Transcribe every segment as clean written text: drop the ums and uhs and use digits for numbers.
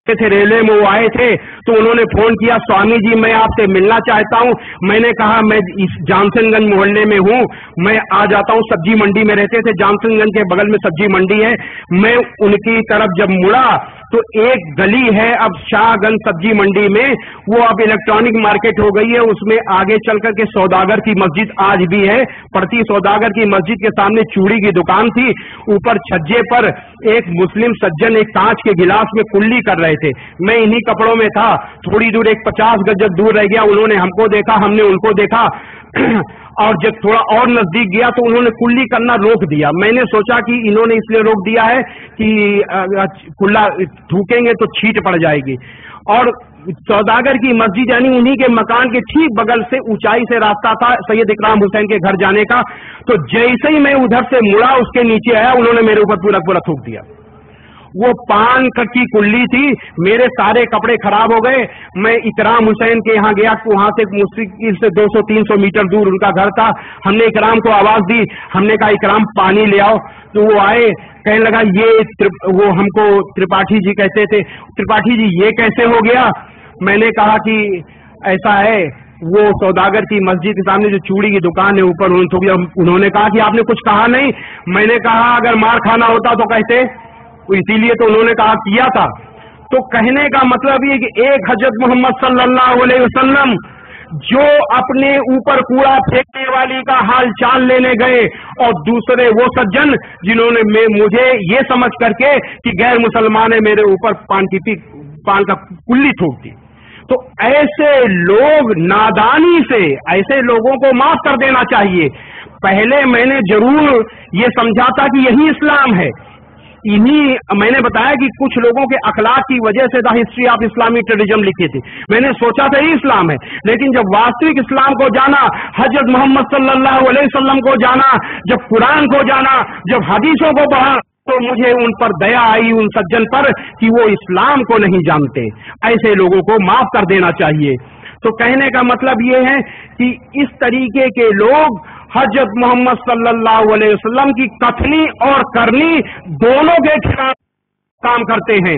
थे, रेलवे में वो आए थे, तो उन्होंने फोन किया, स्वामी जी मैं आपसे मिलना चाहता हूं। मैंने कहा मैं इस जानसनगंज मोहल्ले में हूं, मैं आ जाता हूं। सब्जी मंडी में रहते थे, जानसनगंज के बगल में सब्जी मंडी है। मैं उनकी तरफ जब मुड़ा तो एक गली है अब शाहगंज सब्जी मंडी में, वो अब इलेक्ट्रॉनिक मार्केट हो गई है, उसमें आगे चल करके सौदागर की मस्जिद आज भी है पड़ती। सौदागर की मस्जिद के सामने चूड़ी की दुकान थी। ऊपर छज्जे पर एक मुस्लिम सज्जन एक कांच के गिलास में कुल्ली कर रहे थे। मैं इन्हीं कपड़ों में था। थोड़ी दूर एक 50 गज दूर रह गया, उन्होंने हमको देखा, हमने उनको देखा और जब थोड़ा और नजदीक गया तो उन्होंने कुल्ली करना रोक दिया। मैंने सोचा कि इन्होंने इसलिए रोक दिया है कि कुल्ला थूकेंगे तो छींट पड़ जाएगी। और सौदागर की मस्जिद यानी उन्हीं के मकान के ठीक बगल से ऊंचाई से रास्ता था सैयद इकराम हुसैन के घर जाने का। तो जैसे ही मैं उधर से मुड़ा, उसके नीचे आया, उन्होंने मेरे ऊपर पूरा पूरा थूक दिया। वो पान की कुल्ली थी, मेरे सारे कपड़े खराब हो गए। मैं इकराम हुसैन के यहाँ गया, वहां से मुश्किल से 200-300 मीटर दूर उनका घर था। हमने इकराम को आवाज दी, हमने कहा इकराम पानी ले आओ। तो वो आए, कहने लगा वो हमको त्रिपाठी जी कहते थे, त्रिपाठी जी ये कैसे हो गया। मैंने कहा कि ऐसा है, वो सौदागर की मस्जिद के सामने जो चूड़ी की दुकान है ऊपर उन्होंने कहा कि आपने कुछ कहा नहीं। मैंने कहा अगर मार खाना होता तो कहते, इसीलिए तो उन्होंने कहा किया था। तो कहने का मतलब ये कि एक हजरत मोहम्मद सल्लल्लाहु अलैहि वसल्लम जो अपने ऊपर कूड़ा फेंकने वाली का हाल चाल लेने गए, और दूसरे वो सज्जन जिन्होंने मुझे ये समझ करके कि गैर मुसलमान है मेरे ऊपर पान का कुल्ली थूक दी। तो ऐसे लोग नादानी से ऐसे लोगों को माफ कर देना चाहिए। पहले मैंने जरूर ये समझा था कि यही इस्लाम है। मैंने बताया कि कुछ लोगों के अखलाक की वजह से the history of Islamic terrorism लिखी थी। मैंने सोचा था ये इस्लाम है, लेकिन जब वास्तविक इस्लाम को जाना, हजरत मोहम्मद सल्लल्लाहु अलैहि वसल्लम को जाना, जब कुरान को जाना, जब हदीसों को पढ़ा, तो मुझे उन पर दया आई, उन सज्जन पर, कि वो इस्लाम को नहीं जानते। ऐसे लोगों को माफ कर देना चाहिए। तो कहने का मतलब ये है कि इस तरीके के लोग हजरत मोहम्मद सल्लल्लाहु अलैहि वसल्लम की कथनी और करनी दोनों के खिलाफ काम करते हैं।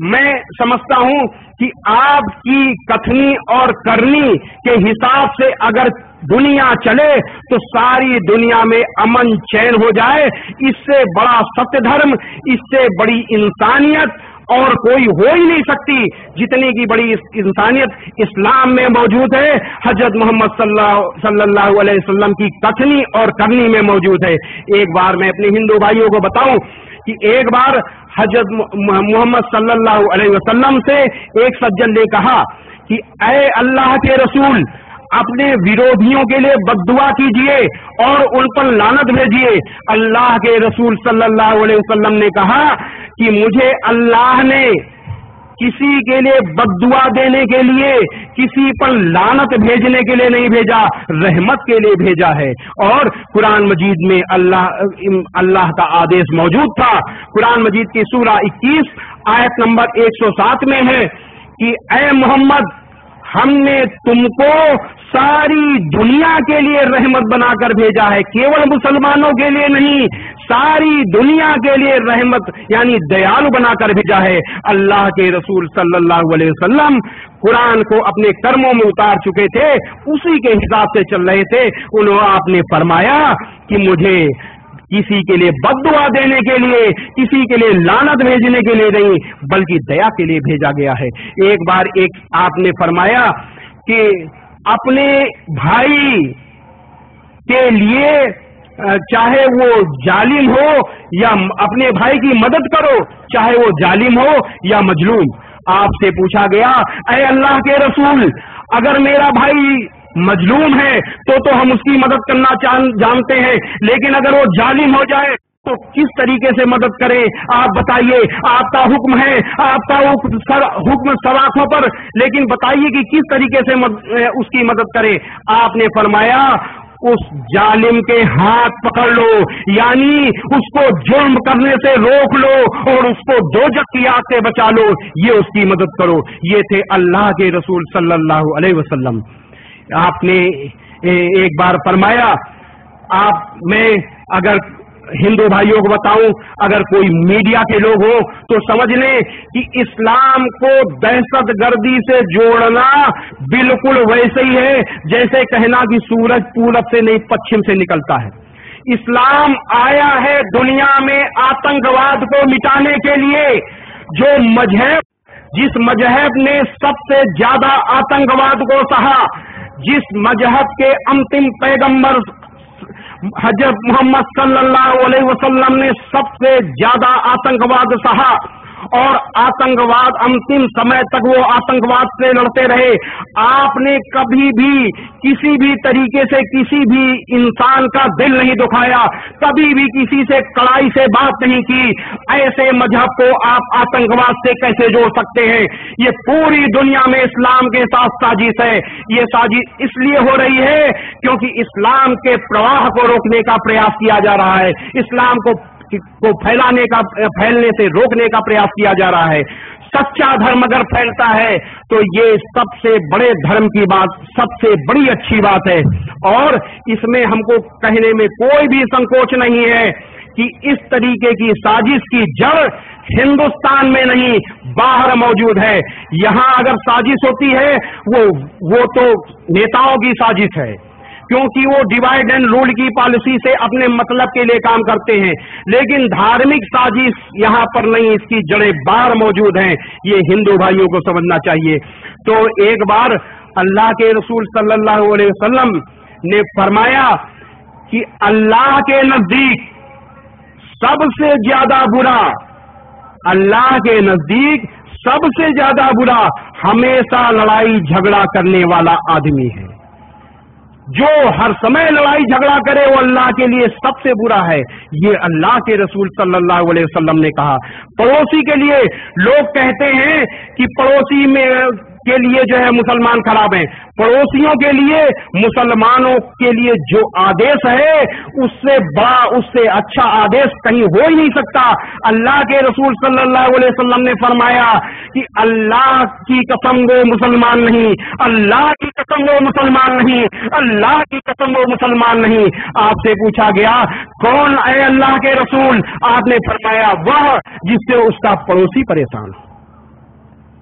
मैं समझता हूं कि आपकी कथनी और करनी के हिसाब से अगर दुनिया चले तो सारी दुनिया में अमन चैन हो जाए। इससे बड़ा सत्य धर्म, इससे बड़ी इंसानियत और कोई हो ही नहीं सकती। जितनी की बड़ी इंसानियत इस्लाम में मौजूद है, हजरत मोहम्मद सल्लल्लाहु अलैहि वसल्लम की कथनी और करनी में मौजूद है। एक बार मैं अपने हिंदू भाइयों को बताऊं कि एक बार हजरत मोहम्मद सल्लल्लाहु अलैहि वसल्लम से एक सज्जन ने कहा कि ऐ अल्लाह के रसूल, अपने विरोधियों के लिए बद्दुआ कीजिए और उन पर लानत भेजिए। अल्लाह के रसूल सल्लल्लाहु अलैहि वसल्लम ने कहा कि मुझे अल्लाह ने किसी के लिए बद्दुआ देने के लिए, किसी पर लानत भेजने के लिए नहीं भेजा, रहमत के लिए भेजा है। और कुरान मजीद में अल्लाह का आदेश मौजूद था। कुरान मजीद की सूरा 21 आयत नंबर 107 में है कि ऐ मोहम्मद, हमने तुमको सारी दुनिया के लिए रहमत बनाकर भेजा है, केवल मुसलमानों के लिए नहीं, सारी दुनिया के लिए रहमत यानी दयालु बनाकर भेजा है। अल्लाह के रसूल सल्लल्लाहु अलैहि वसल्लम कुरान को अपने कर्मों में उतार चुके थे, उसी के हिसाब से चल रहे थे। उन्होंने आपने फरमाया कि मुझे किसी के लिए बद्दुआ देने के लिए, किसी के लिए लानत भेजने के लिए नहीं, बल्कि दया के लिए भेजा गया है। एक बार आपने फरमाया कि अपने भाई के लिए चाहे वो जालिम हो या अपने भाई की मदद करो, चाहे वो जालिम हो या मजलूम। आपसे पूछा गया, ऐ अल्लाह के रसूल, अगर मेरा भाई मजलूम है तो हम उसकी मदद करना जानते हैं, लेकिन अगर वो जालिम हो जाए तो किस तरीके से मदद करें? आप बताइए। आपका हुक्म है, आपका हुक्म सराखों पर, लेकिन बताइए कि किस तरीके से उसकी मदद करें। आपने फरमाया उस जालिम के हाथ पकड़ लो, यानी उसको जुर्म करने से रोक लो और उसको दोजख की आग से बचा लो, ये उसकी मदद करो। ये थे अल्लाह के रसूल सल्लल्लाहु अलैहि वसल्लम। आपने एक बार फरमाया, मैं अगर हिंदू भाइयों को बताऊं, अगर कोई मीडिया के लोग हो तो समझ लें कि इस्लाम को दहशतगर्दी से जोड़ना बिल्कुल वैसे ही है जैसे कहना कि सूरज पूरब से नहीं पश्चिम से निकलता है। इस्लाम आया है दुनिया में आतंकवाद को मिटाने के लिए। जो मजहब, जिस मजहब ने सबसे ज्यादा आतंकवाद को सहा, जिस मजहब के अंतिम पैगंबर हजरत मोहम्मद सल्लल्लाहु अलैहि वसल्लम ने सबसे ज्यादा आतंकवाद सहा और आतंकवाद अंतिम समय तक वो आतंकवाद से लड़ते रहे। आपने कभी भी किसी भी तरीके से किसी भी इंसान का दिल नहीं दुखाया, कभी भी किसी से कड़ाई से बात नहीं की। ऐसे मजहब को आप आतंकवाद से कैसे जोड़ सकते हैं? ये पूरी दुनिया में इस्लाम के साथ साजिश है। ये साजिश इसलिए हो रही है क्योंकि इस्लाम के प्रवाह को रोकने का प्रयास किया जा रहा है, इस्लाम को फैलने से रोकने का प्रयास किया जा रहा है। सच्चा धर्म अगर फैलता है तो ये सबसे बड़े धर्म की बात, सबसे बड़ी अच्छी बात है और इसमें हमको कहने में कोई भी संकोच नहीं है कि इस तरीके की साजिश की जड़ हिंदुस्तान में नहीं बाहर मौजूद है। यहां अगर साजिश होती है वो तो नेताओं की साजिश है, क्योंकि वो डिवाइड एंड रूल की पॉलिसी से अपने मतलब के लिए काम करते हैं। लेकिन धार्मिक साजिश यहाँ पर नहीं, इसकी जड़ें बाहर मौजूद हैं। ये हिंदू भाइयों को समझना चाहिए। तो एक बार अल्लाह के रसूल सल्लल्लाहु अलैहि वसल्लम ने फरमाया कि अल्लाह के नजदीक सबसे ज्यादा बुरा, अल्लाह के नजदीक सबसे ज्यादा बुरा हमेशा लड़ाई झगड़ा करने वाला आदमी है। जो हर समय लड़ाई झगड़ा करे वो अल्लाह के लिए सबसे बुरा है। ये अल्लाह के रसूल सल्लल्लाहु अलैहि वसल्लम ने कहा। पड़ोसी के लिए लोग कहते हैं कि पड़ोसी में के लिए जो है मुसलमान खराब हैं। पड़ोसियों के लिए, मुसलमानों के लिए जो आदेश है उससे बड़ा, उससे अच्छा आदेश कहीं हो ही नहीं सकता। अल्लाह के रसूल सल्लल्लाहु अलैहि वसल्लम ने फरमाया कि अल्लाह की कसम वो मुसलमान नहीं, अल्लाह की कसम वो मुसलमान नहीं, अल्लाह की कसम वो मुसलमान नहीं। आपसे पूछा गया कौन है अल्लाह के रसूल? आपने फरमाया वह जिससे उसका पड़ोसी परेशान हो।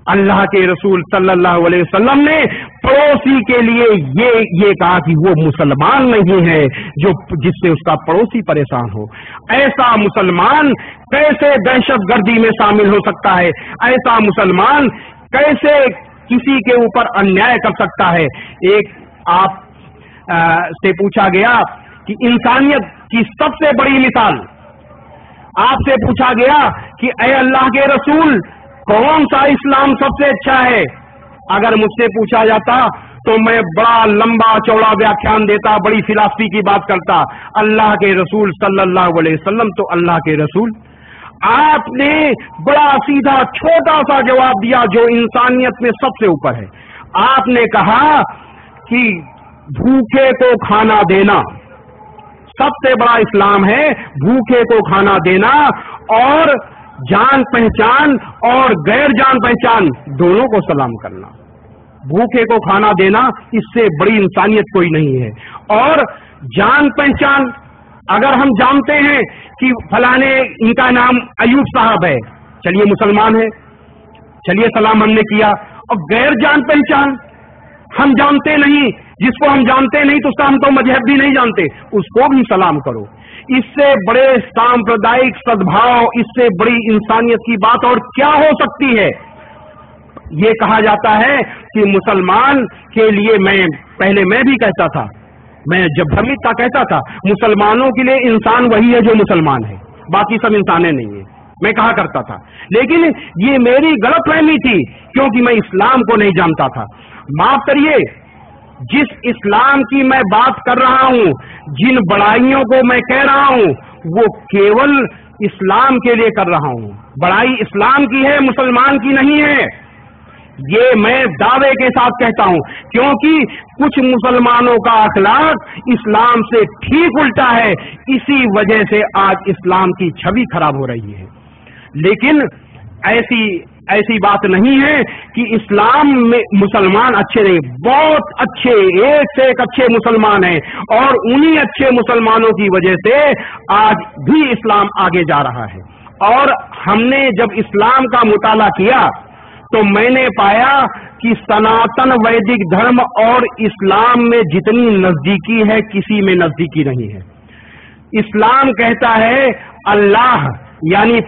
अल्लाह के रसूल सल्लल्लाहु अलैहि वसल्लम ने पड़ोसी के लिए ये कहा कि वो मुसलमान नहीं है जो जिससे उसका पड़ोसी परेशान हो। ऐसा मुसलमान कैसे दहशतगर्दी में शामिल हो सकता है? ऐसा मुसलमान कैसे किसी के ऊपर अन्याय कर सकता है? एक आप से पूछा गया कि इंसानियत की सबसे बड़ी मिसाल, आपसे पूछा गया कि ऐ अल्लाह के रसूल कौन सा इस्लाम सबसे अच्छा है? अगर मुझसे पूछा जाता तो मैं बड़ा लंबा चौड़ा व्याख्यान देता, बड़ी फिलॉसफी की बात करता। अल्लाह के रसूल सल्लल्लाहु अलैहि वसल्लम तो अल्लाह के रसूल, आपने बड़ा सीधा छोटा सा जवाब दिया जो इंसानियत में सबसे ऊपर है। आपने कहा कि भूखे को खाना देना सबसे बड़ा इस्लाम है, भूखे को खाना देना और जान पहचान और गैर जान पहचान दोनों को सलाम करना। भूखे को खाना देना इससे बड़ी इंसानियत कोई नहीं है। और जान पहचान, अगर हम जानते हैं कि फलाने इनका नाम अयूब साहब है, चलिए मुसलमान है, चलिए सलाम हमने किया। और गैर जान पहचान, हम जानते नहीं, जिसको हम जानते नहीं तो उसका हम तो मजहब भी नहीं जानते, उसको भी सलाम करो। इससे बड़े सांप्रदायिक सद्भाव, इससे बड़ी इंसानियत की बात और क्या हो सकती है? ये कहा जाता है कि मुसलमान के लिए, पहले मैं भी कहता था, मैं जब भ्रमित था कहता था मुसलमानों के लिए इंसान वही है जो मुसलमान है, बाकी सब इंसाने नहीं है, मैं कहा करता था। लेकिन ये मेरी गलतफहमी थी क्योंकि मैं इस्लाम को नहीं जानता था। माफ करिए, जिस इस्लाम की मैं बात कर रहा हूं, जिन बड़ाइयों को मैं कह रहा हूं, वो केवल इस्लाम के लिए कर रहा हूं। बड़ाई इस्लाम की है, मुसलमान की नहीं है। ये मैं दावे के साथ कहता हूं क्योंकि कुछ मुसलमानों का अखलाक इस्लाम से ठीक उल्टा है। इसी वजह से आज इस्लाम की छवि खराब हो रही है। लेकिन ऐसी ایسی بات نہیں ہے کہ اسلام میں مسلمان اچھے نہیں، بہت اچھے، ایک سے ایک اچھے مسلمان ہیں، اور انہی اچھے مسلمانوں کی وجہ سے آج بھی اسلام آگے جا رہا ہے۔ اور ہم نے جب اسلام کا مطالعہ کیا تو میں نے پایا کہ سناتن ویدک دھرم اور اسلام میں جتنی نزدیکی ہے کسی میں نزدیکی نہیں ہے۔ اسلام کہتا ہے اللہ یعنی